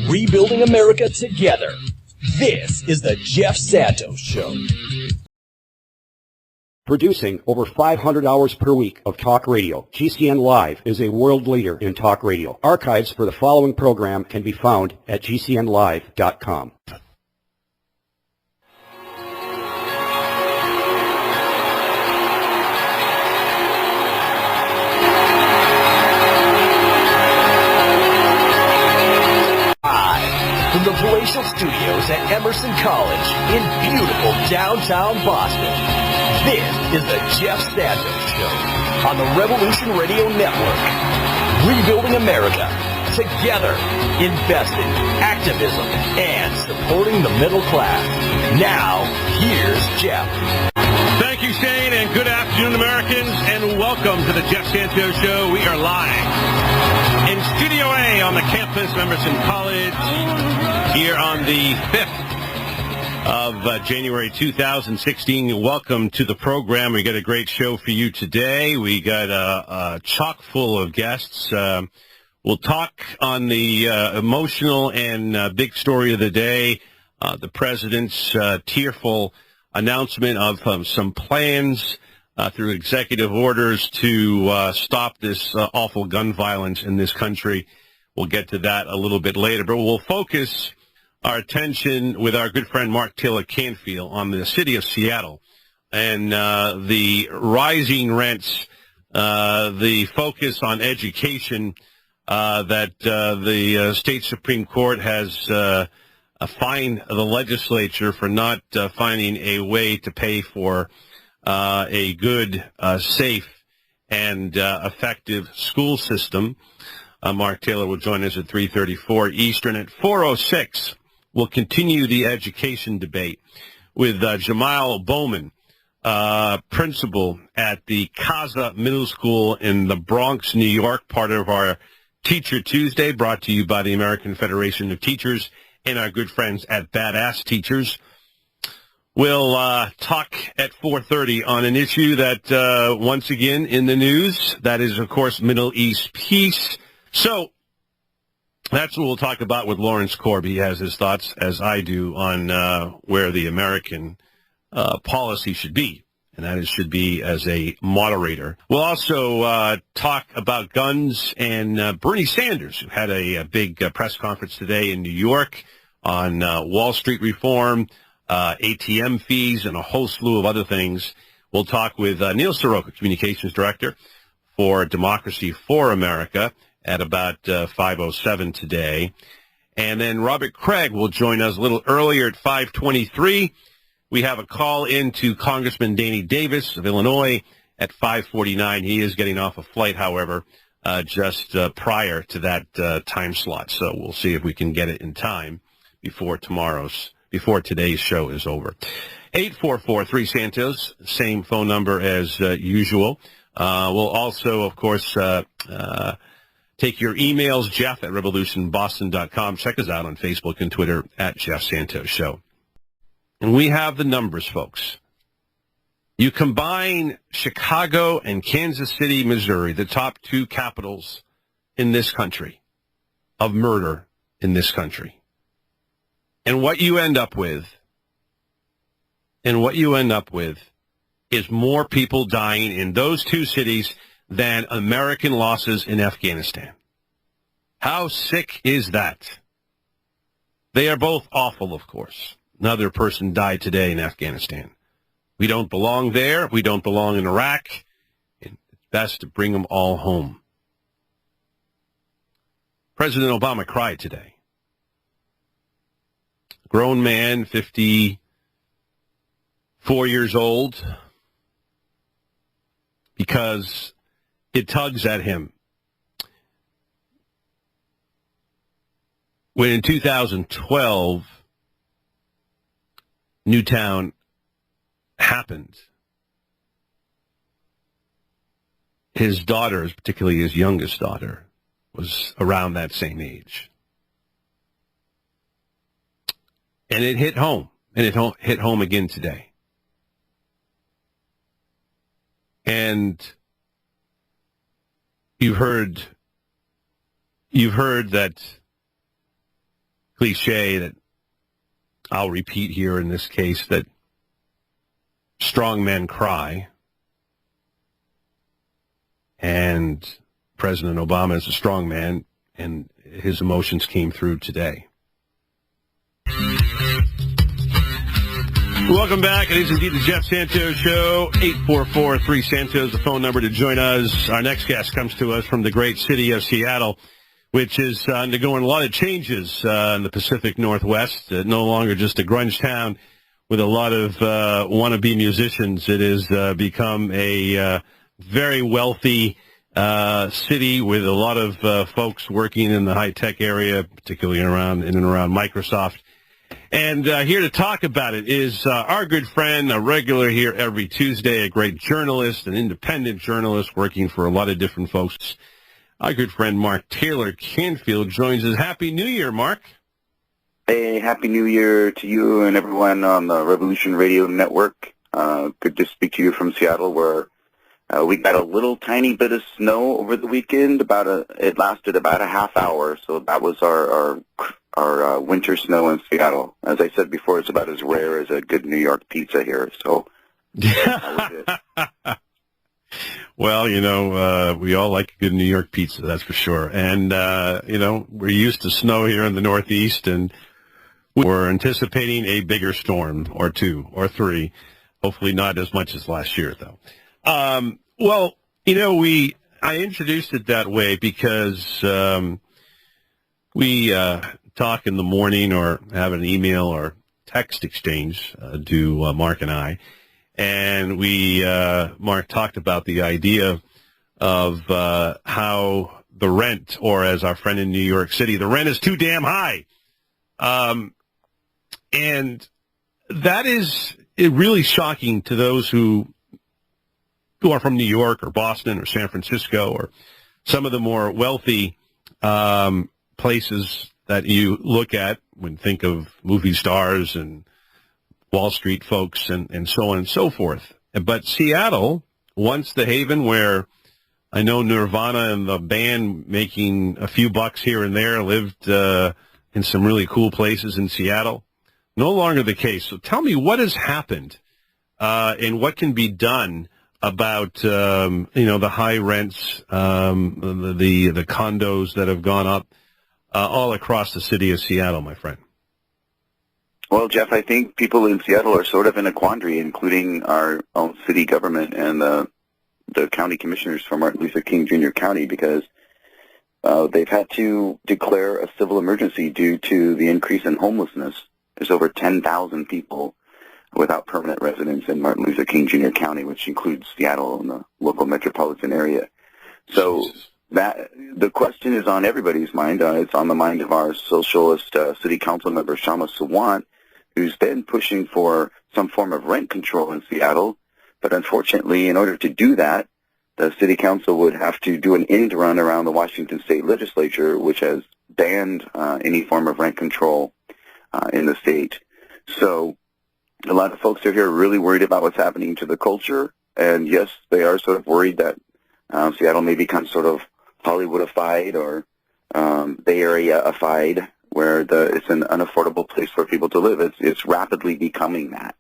Rebuilding America together. This is the Jeff Santos Show. Producing over 500 hours per week of talk radio, GCN Live is a world leader in talk radio. Archives for the following program can be found at gcnlive.com. From the palatial studios at Emerson College in beautiful downtown Boston, this is the Jeff Santos Show on the Revolution Radio Network. Rebuilding America together, investing, activism, and supporting the middle class. Now, here's Jeff. Thank you, Shane, and good afternoon, Americans, and welcome to the Jeff Santos Show. We are live in Studio A on the campus of Emerson College here on the 5th of January 2016. Welcome to the program. We got a great show for you today. We got a chock full of guests. We'll talk on the emotional and big story of the day, the president's tearful announcement of some plans through executive orders to stop this awful gun violence in this country. We'll get to that a little bit later, but we'll focus our attention with our good friend Mark Taylor-Canfield on the city of Seattle and the rising rents, the focus on education that the state Supreme Court has fined the legislature for not finding a way to pay for a good, safe, and effective school system. Mark Taylor will join us at 3:34 Eastern. At 4:06, we'll continue the education debate with Jamal Bowman, principal at the Casa Middle School in the Bronx, New York, part of our Teacher Tuesday, brought to you by the American Federation of Teachers and our good friends at Badass Teachers. We'll talk at 4:30 on an issue that, once again, in the news, that is, of course, Middle East peace. So that's what we'll talk about with Lawrence Corby. He has his thoughts, as I do, on where the American policy should be, and that is should be as a moderator. We'll also talk about guns and Bernie Sanders, who had a big press conference today in New York on Wall Street reform, ATM fees, and a whole slew of other things. We'll talk with Neil Soroka, Communications Director for Democracy for America, at about 5:07 today. And then Robert Craig will join us a little earlier at 5:23. We have a call in to Congressman Danny Davis of Illinois at 5:49. He is getting off a flight, however, just prior to that time slot. So we'll see if we can get it in time before today's show is over. 844-3-SANTOS, same phone number as usual. We'll also, of course, take your emails, Jeff at revolutionboston.com. Check us out on Facebook and Twitter at Jeff Santos Show. And we have the numbers, folks. You combine Chicago and Kansas City, Missouri, the top two capitals in this country of murder in this country. And what you end up with is more people dying in those two cities than American losses in Afghanistan. How sick is that? They are both awful, of course. Another person died today in Afghanistan. We don't belong there. We don't belong in Iraq. It's best to bring them all home. President Obama cried today. Grown man, 54 years old, because it tugs at him. When in 2012, Newtown happened, his daughter, particularly his youngest daughter, was around that same age. And it hit home, and it hit home again today. And you've heard that cliche that I'll repeat here in this case, that strong men cry. And President Obama is a strong man, and his emotions came through today. Welcome back. It is indeed the Jeff Santos Show. 844-3-SANTOS, the phone number to join us. Our next guest comes to us from the great city of Seattle, which is undergoing a lot of changes in the Pacific Northwest. No longer just a grunge town with a lot of wannabe musicians. It has become a very wealthy city with a lot of folks working in the high-tech area, particularly in and around Microsoft. And here to talk about it is our good friend, a regular here every Tuesday, a great journalist, an independent journalist working for a lot of different folks. Our good friend Mark Taylor-Canfield joins us. Happy New Year, Mark. Hey, Happy New Year to you and everyone on the Revolution Radio Network. Good to speak to you from Seattle, where we got a little tiny bit of snow over the weekend. It lasted about a half hour, so that was our winter snow in Seattle. As I said before, it's about as rare as a good New York pizza here. So that was it. Well, we all like a good New York pizza, that's for sure. And we're used to snow here in the Northeast, and we're anticipating a bigger storm or two or three. Hopefully not as much as last year, though. I introduced it that way because we talk in the morning or have an email or text exchange, Mark and I. And Mark talked about the idea of how the rent, or as our friend in New York City, the rent is too damn high. And that is really shocking to those who are from New York or Boston or San Francisco or some of the more wealthy places that you look at when you think of movie stars and Wall Street folks and so on and so forth. But Seattle, once the haven where I know Nirvana and the band making a few bucks here and there, lived in some really cool places in Seattle, no longer the case. So tell me what has happened and what can be done about the high rents, the condos that have gone up all across the city of Seattle, my friend. Well, Jeff, I think people in Seattle are sort of in a quandary, including our own city government and the county commissioners from Martin Luther King Jr. County, because they've had to declare a civil emergency due to the increase in homelessness. There's over 10,000 people without permanent residence in Martin Luther King Jr. County, which includes Seattle and the local metropolitan area. So the question is on everybody's mind. It's on the mind of our socialist city council member, Shama Sawant, who's been pushing for some form of rent control in Seattle. But unfortunately, in order to do that, the city council would have to do an end run around the Washington State Legislature, which has banned any form of rent control in the state. So a lot of folks are here really worried about what's happening to the culture. And yes, they are sort of worried that Seattle may become sort of Hollywoodified or Bay Area-ified, where it's an unaffordable place for people to live. It's rapidly becoming that.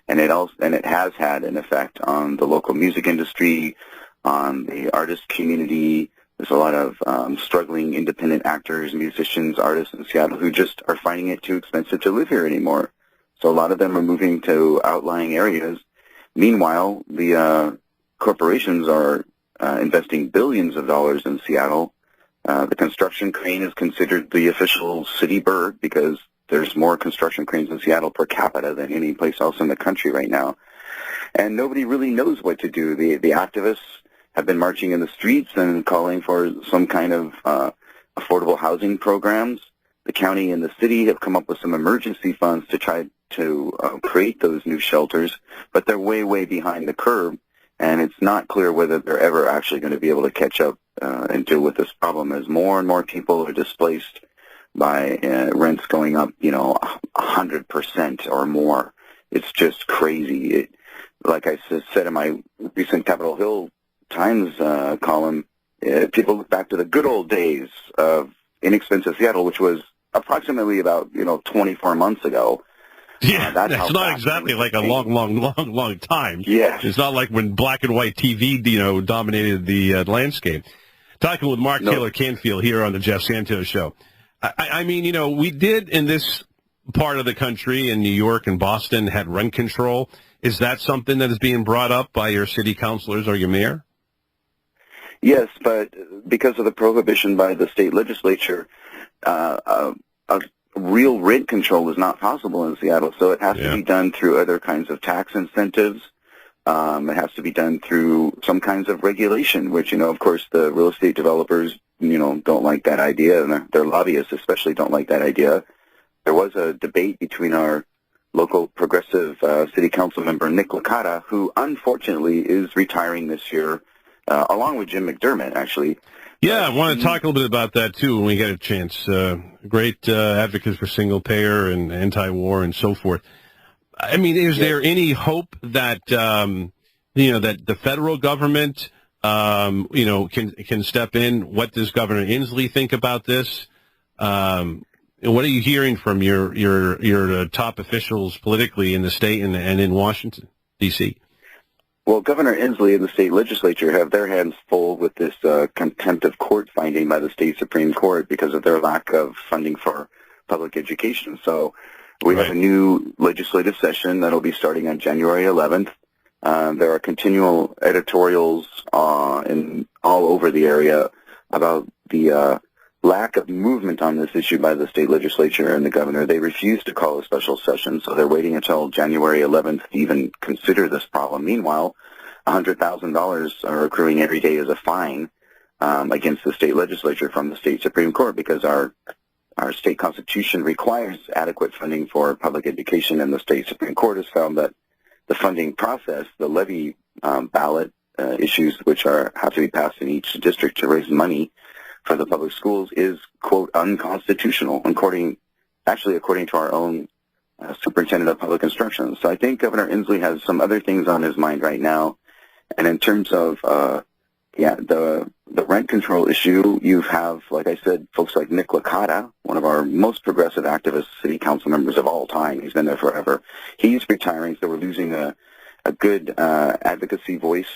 And it has had an effect on the local music industry, on the artist community. There's a lot of struggling independent actors, musicians, artists in Seattle who just are finding it too expensive to live here anymore. So a lot of them are moving to outlying areas. Meanwhile, the corporations are investing billions of dollars in Seattle. The construction crane is considered the official city bird because there's more construction cranes in Seattle per capita than any place else in the country right now. And nobody really knows what to do. The activists have been marching in the streets and calling for some kind of affordable housing programs. The county and the city have come up with some emergency funds to try to create those new shelters, but they're way, way behind the curve, and it's not clear whether they're ever actually going to be able to catch up and deal with this problem as more and more people are displaced by rents going up, 100% or more. It's just crazy. Like I said in my recent Capitol Hill Times column, people look back to the good old days of inexpensive Seattle, which was approximately about 24 months ago. Yeah, That's it's not exactly like a long time. Yes. It's not like when black and white TV, dominated the landscape. Talking with Mark Taylor-Canfield here on the Jeff Santos Show. I mean, we did in this part of the country, in New York and Boston, had rent control. Is that something that is being brought up by your city councilors or your mayor? Yes, but because of the prohibition by the state legislature, real rent control is not possible in Seattle, so it has to be done through other kinds of tax incentives. It has to be done through some kinds of regulation, which, of course, the real estate developers, don't like that idea, and their lobbyists especially don't like that idea. There was a debate between our local progressive city council member, Nick Licata, who unfortunately is retiring this year, along with Jim McDermott, actually. Yeah, I want to talk a little bit about that, too, when we get a chance. Great advocates for single-payer and anti-war and so forth. I mean, is there any hope that, that the federal government, can step in? What does Governor Inslee think about this? What are you hearing from your top officials politically in the state and in Washington, D.C.? Well, Governor Inslee and the state legislature have their hands full with this contempt of court finding by the state Supreme Court because of their lack of funding for public education. So we have a new legislative session that will be starting on January 11th. There are continual editorials all over the area about the lack of movement on this issue by the state legislature and the governor. They refuse to call a special session, so they're waiting until January 11th to even consider this problem. Meanwhile, $100,000 are accruing every day as a fine against the state legislature from the state Supreme Court because our state constitution requires adequate funding for public education, and the state Supreme Court has found that the funding process, the levy ballot issues, which have to be passed in each district to raise money for the public schools, is, quote, unconstitutional, according to our own superintendent of public instruction. So I think Governor Inslee has some other things on his mind right now. And in terms of the rent control issue, you have, like I said, folks like Nick Licata, one of our most progressive activist city council members of all time. He's been there forever. He's retiring, so we're losing a good advocacy voice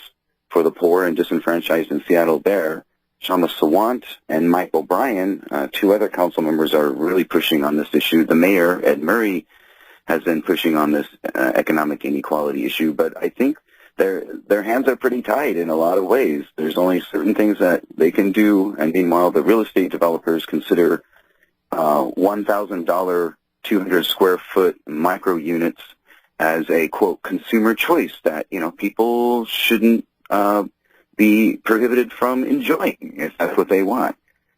for the poor and disenfranchised in Seattle there. Shama Sawant and Mike O'Brien, two other council members, are really pushing on this issue. The mayor, Ed Murray, has been pushing on this economic inequality issue, but I think their hands are pretty tied in a lot of ways. There's only certain things that they can do, and meanwhile the real estate developers consider $1,000 200 square foot micro units as a, quote, consumer choice that, people shouldn't be prohibited from enjoying if that's what they want.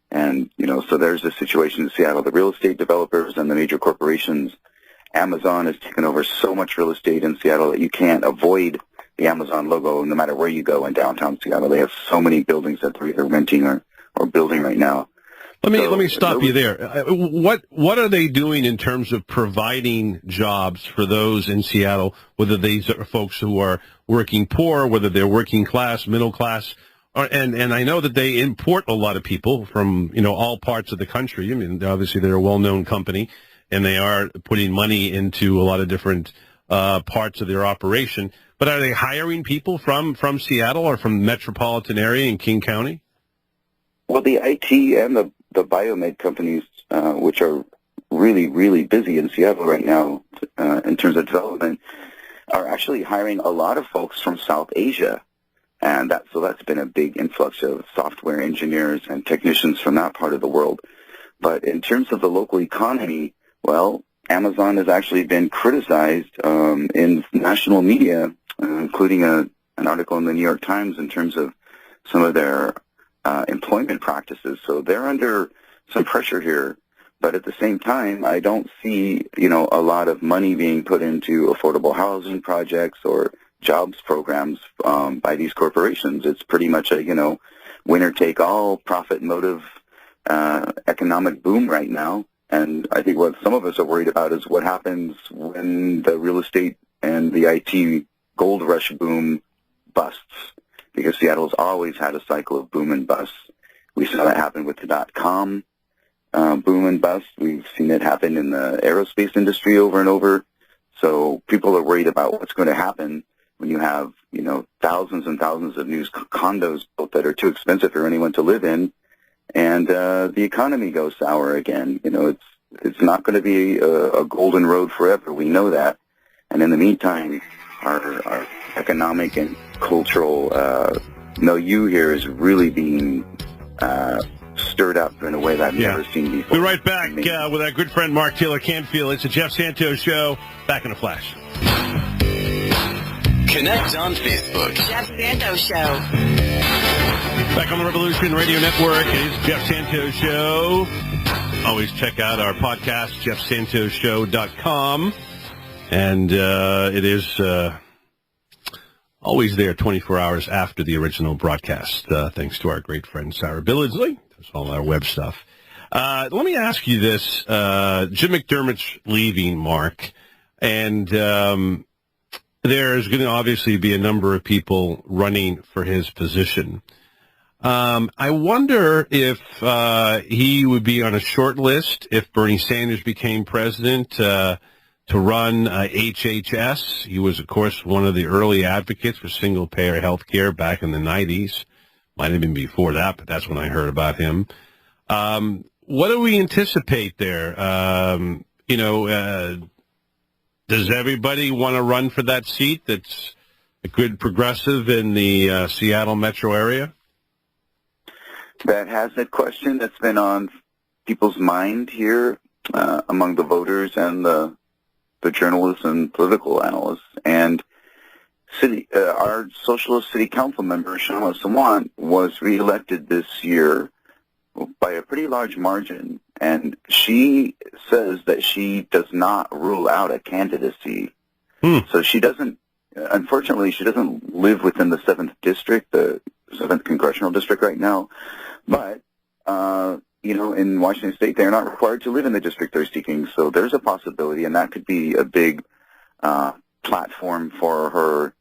And, so there's a situation in Seattle. The real estate developers and the major corporations, Amazon has taken over so much real estate in Seattle that you can't avoid the Amazon logo no matter where you go in downtown Seattle. They have so many buildings that they're either renting or building right now. Let me stop you there. What are they doing in terms of providing jobs for those in Seattle, whether these are folks who are working poor, whether they're working class, middle class, and I know that they import a lot of people from, all parts of the country. I mean, obviously they're a well-known company, and they are putting money into a lot of different parts of their operation. But are they hiring people from Seattle or from the metropolitan area in King County? Well, the IT and the biomed companies, which are really, really busy in Seattle right now in terms of development, are actually hiring a lot of folks from South Asia. And that's been a big influx of software engineers and technicians from that part of the world. But in terms of the local economy, well, Amazon has actually been criticized in national media, including an article in the New York Times in terms of some of their employment practices. So they're under some pressure here. But at the same time, I don't see, a lot of money being put into affordable housing projects or jobs programs by these corporations. It's pretty much a, winner-take-all, profit motive economic boom right now. And I think what some of us are worried about is what happens when the real estate and the IT gold rush boom busts, because Seattle's always had a cycle of boom and bust. We saw that happen with the .com boom and bust. We've seen it happen in the aerospace industry over and over. So people are worried about what's going to happen when you have, thousands and thousands of new condos built that are too expensive for anyone to live in, and the economy goes sour again. It's not going to be a golden road forever. We know that. And in the meantime, our economic and cultural milieu here is really being stirred up in a way that I've never seen before. We're right back with our good friend Mark Taylor-Canfield. It's the Jeff Santos Show. Back in a flash. Connect on Facebook. Jeff Santos Show. Back on the Revolution Radio Network. It is Jeff Santos Show. Always check out our podcast, jeffsantoshow.com. And it is always there 24 hours after the original broadcast, thanks to our great friend Sarah Billingsley. That's all our web stuff. Let me ask you this. Jim McDermott's leaving, Mark, and there's going to obviously be a number of people running for his position. I wonder if he would be on a short list if Bernie Sanders became president to run HHS. He was, of course, one of the early advocates for single-payer health care back in the 90s. Might have been before that, but that's when I heard about him. What do we anticipate there? Does everybody want to run for that seat that's a good progressive in the Seattle metro area? That has a question that's been on people's mind here among the voters and the journalists and political analysts. And our socialist city council member, Shama Sawant, was reelected this year by a pretty large margin, and she says that she does not rule out a candidacy. So she doesn't, unfortunately, she doesn't live within the 7th district, the 7th congressional district right now, but, in Washington State, they're not required to live in the district they're seeking, so there's a possibility, and that could be a big platform for her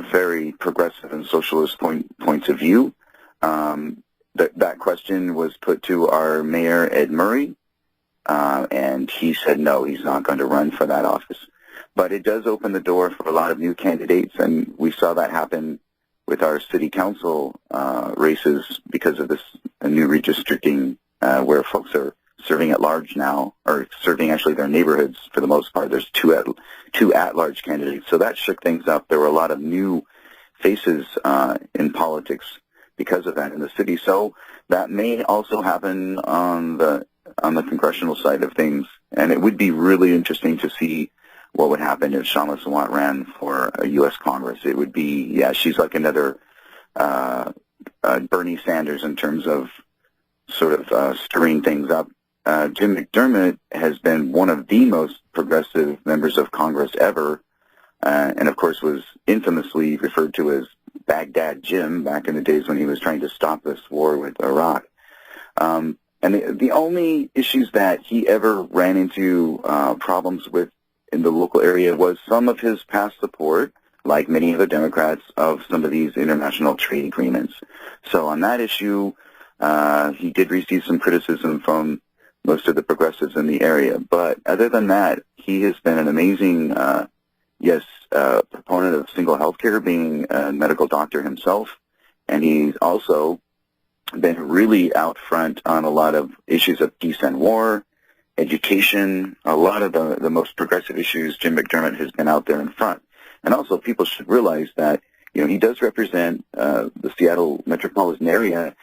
very progressive and socialist points of view. That question was put to our mayor, Ed Murray, and he said no, he's not going to run for that office. But it does open the door for a lot of new candidates, and we saw that happen with our city council races because of this new redistricting where folks are serving at large now, or serving actually their neighborhoods for the most part. There's two at-large candidates. So that shook things up. There were a lot of new faces in politics because of that in the city. So that may also happen on the congressional side of things. And it would be really interesting to see what would happen if Shama Sawant ran for a U.S. Congress. It would be, she's like another Bernie Sanders in terms of sort of stirring things up. Jim McDermott has been one of the most progressive members of Congress ever, and of course was infamously referred to as Baghdad Jim back in the days when he was trying to stop this war with Iraq. And the only issues that he ever ran into problems with in the local area was some of his past support, like many of the Democrats, of some of these international trade agreements. So on that issue, he did receive some criticism from most of the progressives in the area. But other than that, he has been an amazing, proponent of single health care, being a medical doctor himself. And he's also been really out front on a lot of issues of peace and war, education, a lot of the most progressive issues. Jim McDermott has been out there in front. And also people should realize that, he does represent the Seattle metropolitan area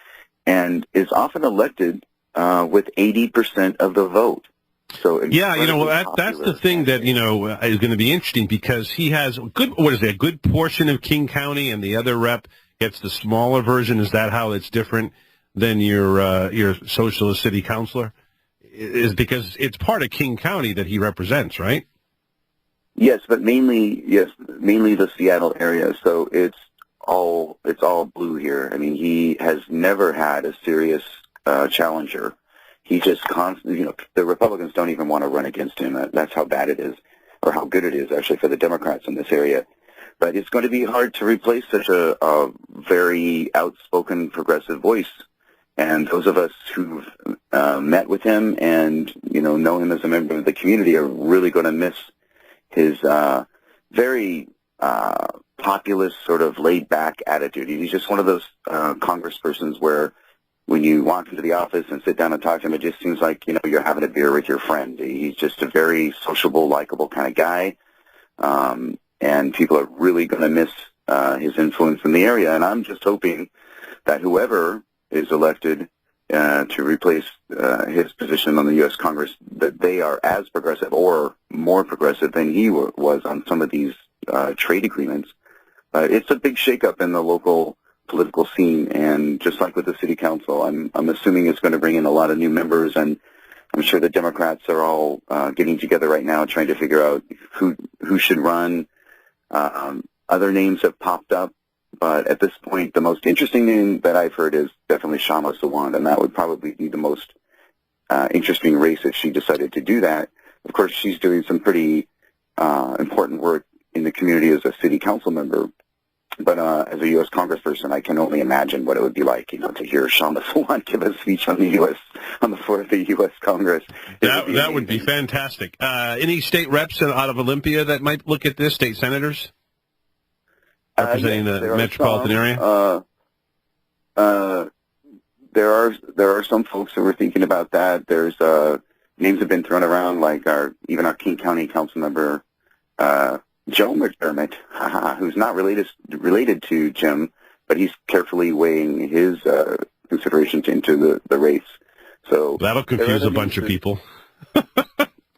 and is often elected with 80% of the vote. So that's the thing that, is going to be interesting, because he has a good portion of King County, and the other rep gets the smaller version. Is that how it's different than your socialist city councilor? Is because it's part of King County that he represents, right? Yes, but mainly the Seattle area. So it's all blue here. I mean, he has never had a serious challenger. He just constantly, the Republicans don't even want to run against him. That's how bad it is, or how good it is actually for the Democrats in this area. But it's going to be hard to replace such a very outspoken progressive voice. And those of us who've met with him and, know him as a member of the community are really going to miss his very populist, sort of laid-back attitude. He's just one of those congresspersons where when you walk into the office and sit down and talk to him, it just seems like, you're having a beer with your friend. He's just a very sociable, likable kind of guy, and people are really going to miss his influence in the area. And I'm just hoping that whoever is elected to replace his position on the U.S. Congress, that they are as progressive or more progressive than he was on some of these trade agreements. It's a big shakeup in the local political scene, and just like with the city council, I'm assuming it's going to bring in a lot of new members, and I'm sure the Democrats are all getting together right now trying to figure out who should run. Other names have popped up, but at this point, the most interesting name that I've heard is definitely Shama Sawant, and that would probably be the most interesting race if she decided to do that. Of course, she's doing some pretty important work in the community as a city council member, but as a U.S. congressperson, I can only imagine what it would be like, to hear Shama Sawant give a speech on the floor of the U.S. Congress. That would be fantastic. Any state reps out of Olympia that might look at this? State senators representing the metropolitan area? There are some folks who were thinking about that. There's names have been thrown around, like our King County council member Joe McDermott, who's not related to Jim, but he's carefully weighing his considerations into the race. So that'll confuse a bunch of people.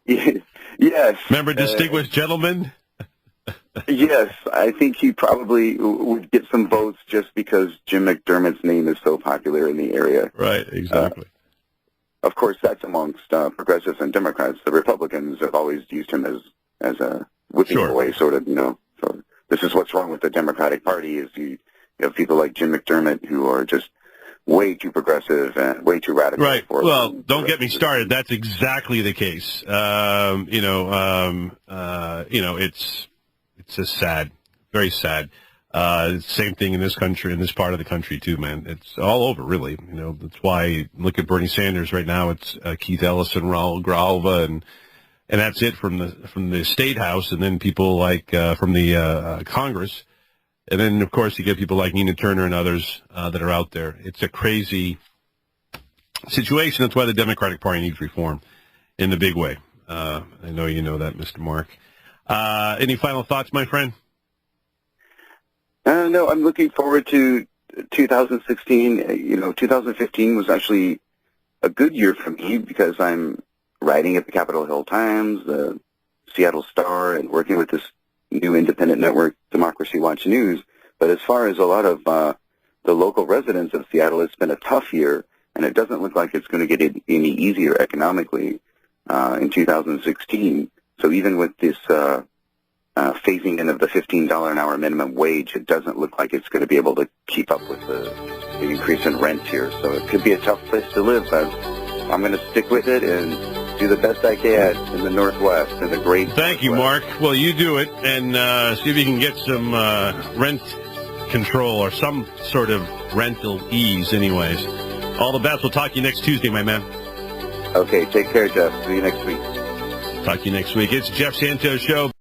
Yes. Remember Distinguished Gentleman? Yes, I think he probably would get some votes just because Jim McDermott's name is so popular in the area. Right, exactly. Of course, that's amongst progressives and Democrats. The Republicans have always used him as a whipping boy, sort of, So this is what's wrong with the Democratic Party is you have people like Jim McDermott who are just way too progressive and way too radical. Right. Well, don't get me started. That's exactly the case. It's just sad, very sad. Same thing in this country, in this part of the country too, man. It's all over, really. That's why look at Bernie Sanders right now. It's Keith Ellison, Raul Grijalva, and that's it from the State House, and then people like from the Congress, and then of course you get people like Nina Turner and others that are out there. It's a crazy situation. That's why the Democratic Party needs reform in the big way. I know you know that, Mr. Mark. Any final thoughts, my friend? No, I'm looking forward to 2016. 2015 was actually a good year for me because I'm writing at the Capitol Hill Times, the Seattle Star, and working with this new independent network, Democracy Watch News. But as far as a lot of the local residents of Seattle, it's been a tough year, and it doesn't look like it's going to get any easier economically in 2016. So even with this phasing in of the $15 an hour minimum wage, it doesn't look like it's going to be able to keep up with the increase in rent here. So it could be a tough place to live, but I'm going to stick with it and do the best I can in the Northwest, in the great Thank you, Mark. Well, you do it, and see if you can get some rent control or some sort of rental ease anyways. All the best. We'll talk to you next Tuesday, my man. Okay, take care, Jeff. See you next week. Talk to you next week. It's Jeff Santos Show.